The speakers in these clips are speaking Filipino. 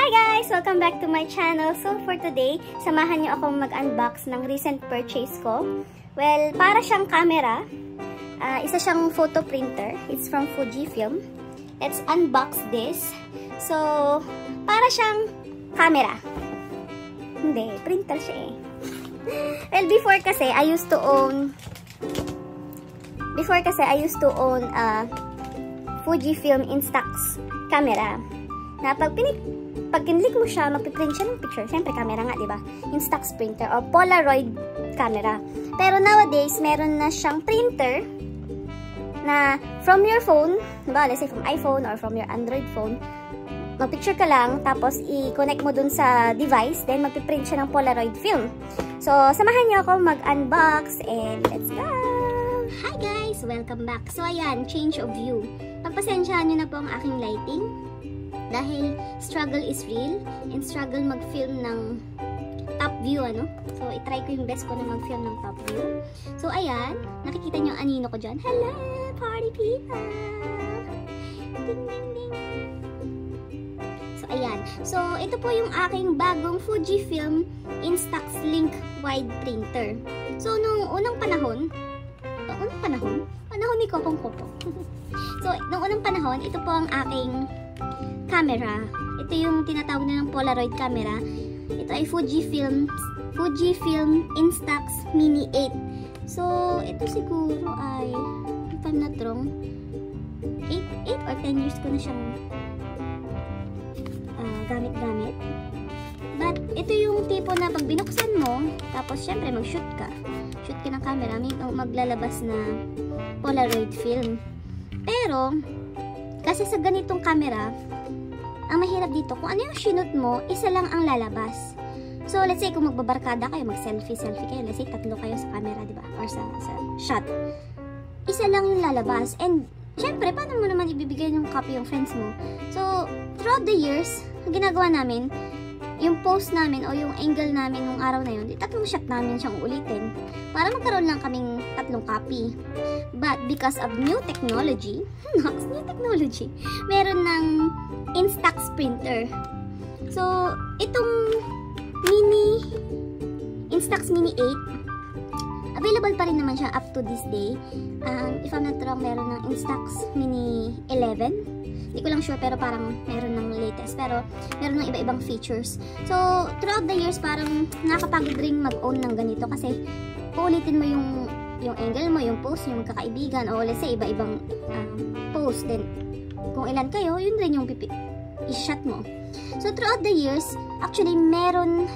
Hi guys! Welcome back to my channel. So for today, samahan niyo akong mag-unbox ng recent purchase ko. Well, para siyang camera. Isa siyang photo printer. It's from Fujifilm. Let's unbox this. So, para siyang camera. Hindi, printer siya eh. Well, before kasi, I used to own Fujifilm Instax camera. Na pag kinlik mo siya, magpiprint siya ng picture. Siyempre, camera nga, diba? Instax printer or Polaroid camera. Pero nowadays, meron na siyang printer na from your phone, diba? Let's say from iPhone or from your Android phone, magpicture ka lang, tapos i-connect mo dun sa device, then magpiprint siya ng Polaroid film. So, samahan niyo ako mag-unbox and let's go! Hi guys! Welcome back! So, ayan, change of view. Pagpasensyahan niyo na po ang aking lighting. Dahil struggle is real and struggle mag-film ng top view, ano? So, itry ko yung best ko na mag-film ng top view. So, ayan. Nakikita nyo ang anino ko dyan. Hello, party people! Ding, ding, ding! So, ayan. So, ito po yung aking bagong Fujifilm Instax Link Wide Printer. So, nung unang panahon ni Kopong-Kopong. So, nung unang panahon, ito po ang aking camera. Ito yung tinatawag nilang Polaroid camera. Ito ay Fujifilm Instax Mini 8. So, ito siguro ay, if I'm not wrong, 8 or 10 years ko na siyang gamit-gamit. But, ito yung tipo na pag binuksan mo, tapos syempre mag-shoot ka. Shoot ka ng camera, may maglalabas na Polaroid film. Pero, kasi sa ganitong camera, ang mahirap dito, kung ano yung shoot mo, isa lang ang lalabas. So, let's say, kung magbabarkada kayo, mag-selfie kayo, let's say, 3 kayo sa camera, diba? Or sa shot. Isa lang yung lalabas. And, syempre, paano mo naman ibibigay yung copy yung friends mo? So, throughout the years, ang ginagawa namin, yung post namin o yung angle namin nung araw na yun, 3 shot namin siyang ulitin para magkaroon lang kaming 3 copy. But because of new technology, meron ng Instax printer. So, itong Instax Mini 8, available pa rin naman siya up to this day. If I'm not wrong, meron ng Instax Mini 11. Hindi ko lang sure, pero parang meron ng latest. Pero meron ng iba-ibang features. So, throughout the years, parang nakakapagod rin mag-own ng ganito kasi uulitin mo yung angle mo, yung pose, yung magkakaibigan, o let's say, iba-ibang pose. Then, kung ilan kayo, yun rin yung i-shot mo. So, throughout the years, actually, merong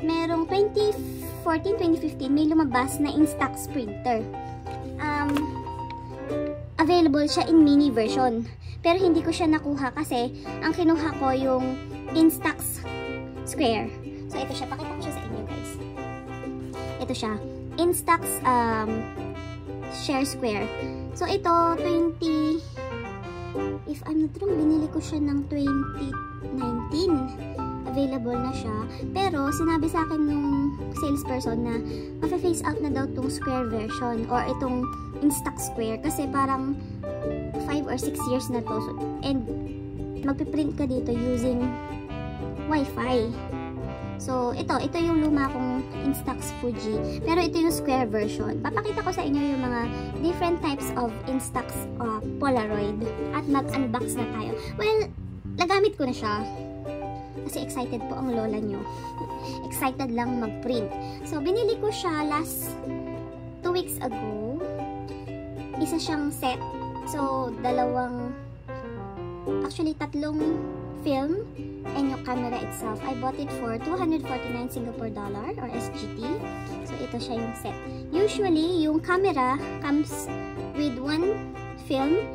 2014, 2015, may lumabas na Instax printer. Available siya in mini version. Pero hindi ko siya nakuha kasi ang kinuha ko yung Instax Square. So, ito siya. Pakita ko siya sa inyo, guys. Ito siya. Instax Share Square. So, ito, if I'm not wrong, binili ko siya ng 2019. Available na siya. Pero, sinabi sa akin nung salesperson na mafe-face out na daw itong Square version or itong Instax Square kasi parang 5 or 6 years na to. And, magpiprint ka dito using Wi-Fi. So, ito yung luma kong Instax Fuji. Pero ito yung Square version. Papakita ko sa inyo yung mga different types of Instax Polaroid. At mag-unbox na tayo. Well, nagamit ko na siya. Kasi excited po ang lola nyo. Excited lang mag-print. So, binili ko siya last 2 weeks ago. Isa siyang set. So, 3 film and yung camera itself. I bought it for 249 Singapore dollar or SGD. So, ito siya yung set. Usually, yung camera comes with 1 film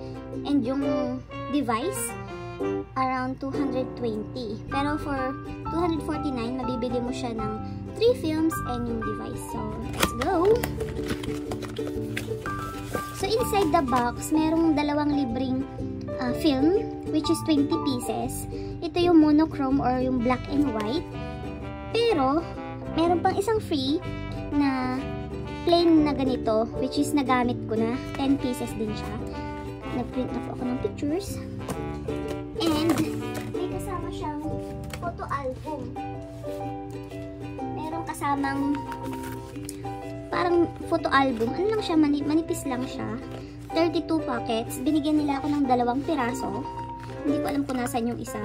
and yung device around 220. Pero for 249, mabibili mo siya ng 3 films and yung device. So, let's go! So, inside the box, merong 2 libreng film, which is 20 pieces. Ito yung monochrome or yung black and white. Pero, meron pang isang free na plain na ganito, which is nagamit ko na. 10 pieces din siya. Nag-print na po ako ng pictures. And, may kasama siyang photo album. Merong kasamang parang photo album. Ano lang siya, manipis lang siya. 32 pockets. Binigyan nila ako ng 2 piraso. Hindi ko alam kung nasan yung isa.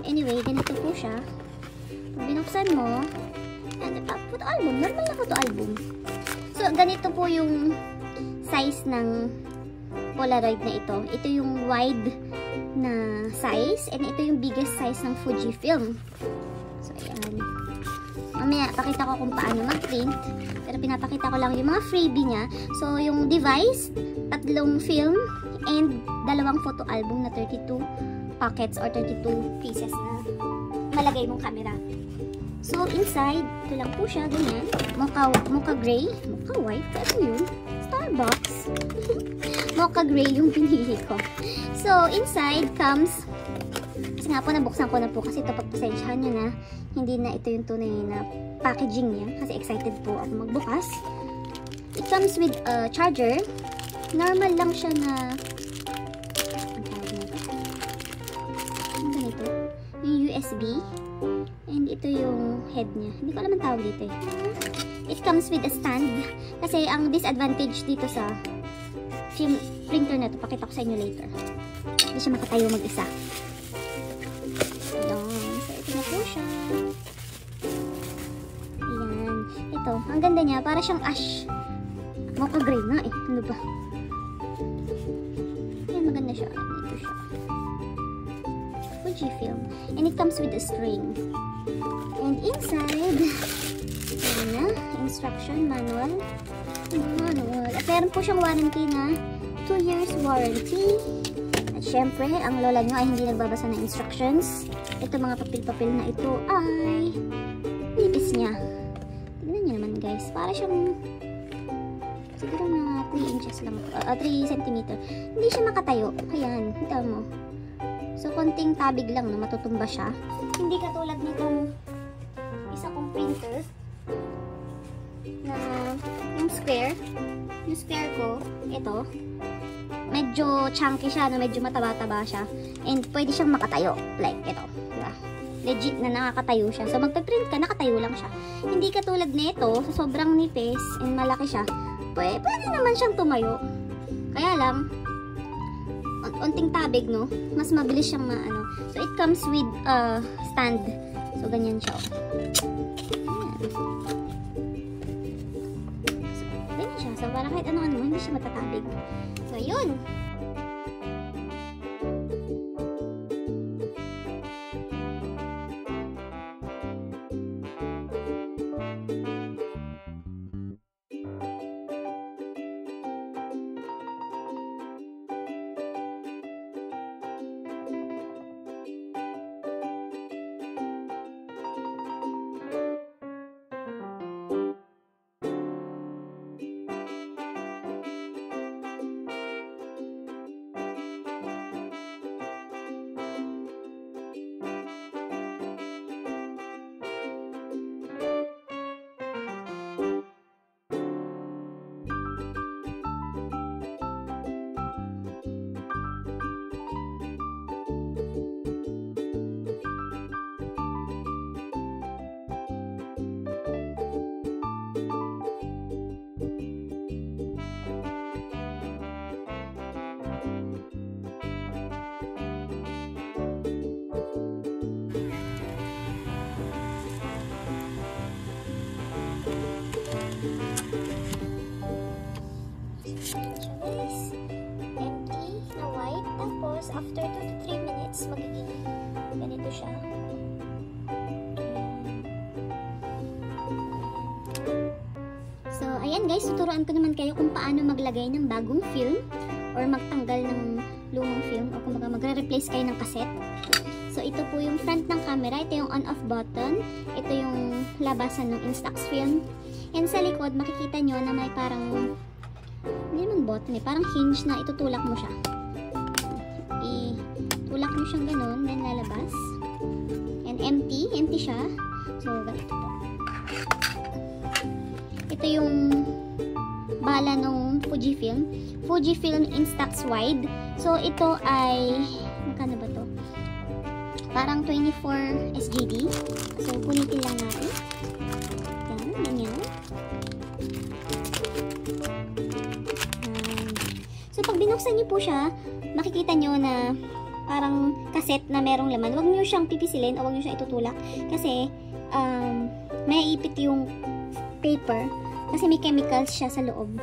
Anyway, ganito po siya. Pag binuksan mo, and photo album. Normal na photo album. So, ganito po yung size ng Polaroid na ito. Ito yung wide na size. And ito yung biggest size ng Fujifilm. So, ayan. Mamaya, pakita ko kung paano mag-print. Pero pinapakita ko lang yung mga freebie niya. So, yung device, 3 film, and 2 photo album na 32 pockets or 32 pieces na malagay mong camera. So, inside, ito lang po siya, ganyan. Mocha gray. Mocha white. Ano yun? Starbucks. Mocha gray yung pinili ko. So, inside comes, kasi nga po, nabuksan ko na po kasi ito, pagpasensyahan nyo na, hindi na ito yung tunay na packaging niya. Kasi excited po ako magbukas. It comes with a charger. Normal lang siya na, ang tawag nito? Ang ganito? Yung USB. And ito yung head niya. Hindi ko alam ang tawag dito eh. It comes with a stand. Kasi ang disadvantage dito sa film printer na ito, pakita ko sa inyo later. Hindi siya makatayo mag-isa. Ayan. So, ito na po siya. Ayan. Ito. Ang ganda niya. Para siyang ash. Mocha gray nga eh. Ano ba? Ayan. Maganda siya. Dito siya. Fujifilm. And it comes with a string. And inside, ayan na. Instruction manual. At meron po siyang warranty na 2 years warranty. At syempre, ang lola nyo ay hindi nagbabasa ng instructions. Ito mga papel-papel na ito ay nipis niya. Tignan nyo naman guys. Para siyang siguro na 3 inches lang. 3 cm. Hindi siya makatayo. Ayan. Ito mo. So, konting tabig lang na matutumba siya. Hindi katulad nitong isa kong printer na yung square ko, ito, medyo chunky siya, no? Medyo mataba-taba siya. And pwede siyang makatayo. Like, ito. Diba? Legit na nakakatayo siya. So, magpe-print ka, nakatayo lang siya. Hindi katulad nito, so sobrang nipis and malaki siya. Pwede naman siyang tumayo. Kaya lang, unting tabig, no? Mas mabilis siyang maano. So, it comes with stand. So, ganyan siya. Ayan. So, ganyan siya. So, parang kahit ano-ano, hindi siya matatabig. So, yun. After 2 to 3 minutes, magiging ganito siya. So, ayan guys, tuturuan ko naman kayo kung paano maglagay ng bagong film or magtanggal ng lumang film o kung magre-replace kayo ng cassette. So, ito po yung front ng camera. Ito yung on-off button. Ito yung labasan ng Instax film. And sa likod, makikita nyo na may parang, hindi naman button eh, parang hinge na itutulak mo siya. Tulak mo siyang ganun, then lalabas. And empty siya. So, ganito po. Ito yung bala ng Fujifilm Instax wide. So, ito ay, magkano ba to? Parang 24 SGD. So, punitin lang natin. Yan, ganyan. So, pag binuksan niyo po siya, makikita nyo na parang cassette na merong laman. Huwag nyo siyang pipisilin o huwag nyo siyang itutulak. Kasi, may ipit yung paper. Kasi may chemicals siya sa loob.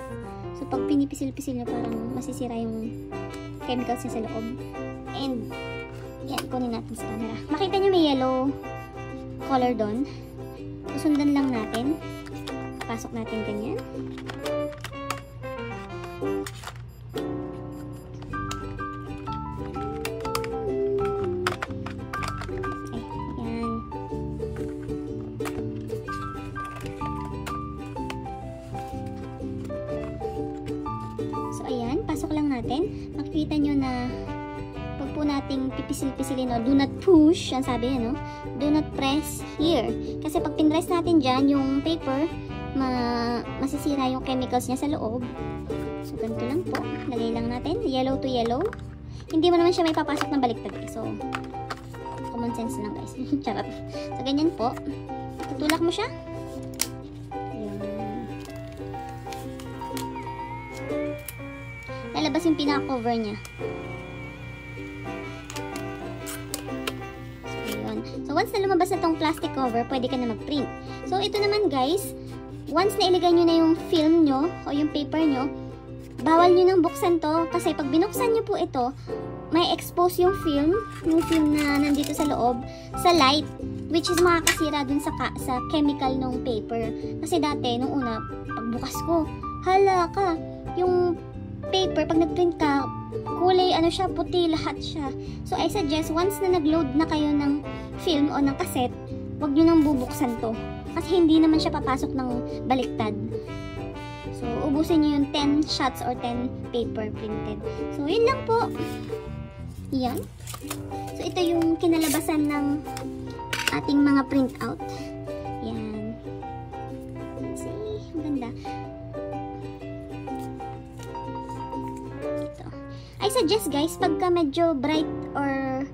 So, pag pinipisil-pisil nyo, parang masisira yung chemicals niya sa loob. And, yan, kunin natin sa camera. Makita nyo may yellow color doon. Susundan lang natin. Pasok natin ganyan. Pasok lang natin, makikita nyo na pag po nating pipisil-pisilin, no, do not push, ang sabi no, do not press here. Kasi pag pinress natin dyan, yung paper, masisira yung chemicals niya sa loob. So, ganito lang po. Lagay lang natin, yellow to yellow. Hindi mo naman siya may papasok na baliktad. So, common sense lang guys. Charot. So, ganyan po. Tutulak mo siya. Lalabas yung pinaka-cover niya. So, yun. So, once na lumabas na tong plastic cover, pwede ka na mag-print. So, ito naman guys, once na ilagay nyo na yung film nyo, o yung paper nyo, bawal nyo nang buksan to, kasi pag binuksan nyo po ito, may expose yung film na nandito sa loob, sa light, which is makakasira dun sa chemical ng paper. Kasi dati, nung una, pagbukas ko, hala ka, yung paper, pag nag-print ka, kulay, ano siya, puti, lahat siya. So, I suggest, once na nag-load na kayo ng film o ng cassette, huwag nyo nang bubuksan to. Kasi hindi naman siya papasok ng baliktad. So, ubusin nyo yung 10 shots or 10 paper printed. So, yun lang po. Yan. So, ito yung kinalabasan ng ating mga printout. Yan. See? Ang ganda. I suggest guys, pagka medyo bright or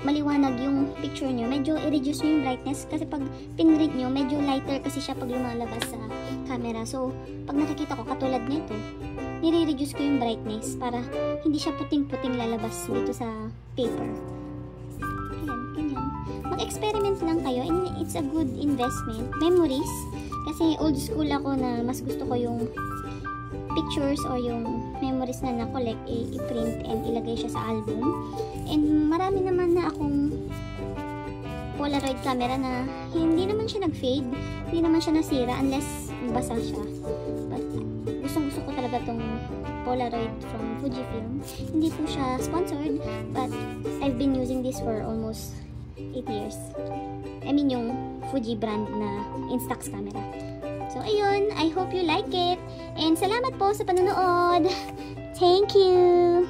maliwanag yung picture nyo, medyo i-reduce nyo yung brightness kasi pag pinrint nyo, medyo lighter kasi siya pag lumalabas sa camera. So, pag nakikita ko katulad nito, nire-reduce ko yung brightness para hindi siya puting-puting lalabas dito sa paper. Ayan, ganyan. Mag-experiment lang kayo and it's a good investment. Memories, kasi old school ako na mas gusto ko yung pictures o yung memories na na-collect, i-print and ilagay siya sa album. And marami naman na akong Polaroid camera na hindi naman siya nag-fade, hindi naman siya nasira unless basa siya. But gustong-gusto ko talaga tong Polaroid from Fujifilm. Hindi po siya sponsored, but I've been using this for almost 8 years. I mean yung Fuji brand na Instax camera. So, ayun. I hope you like it. And salamat po sa panonood. Thank you!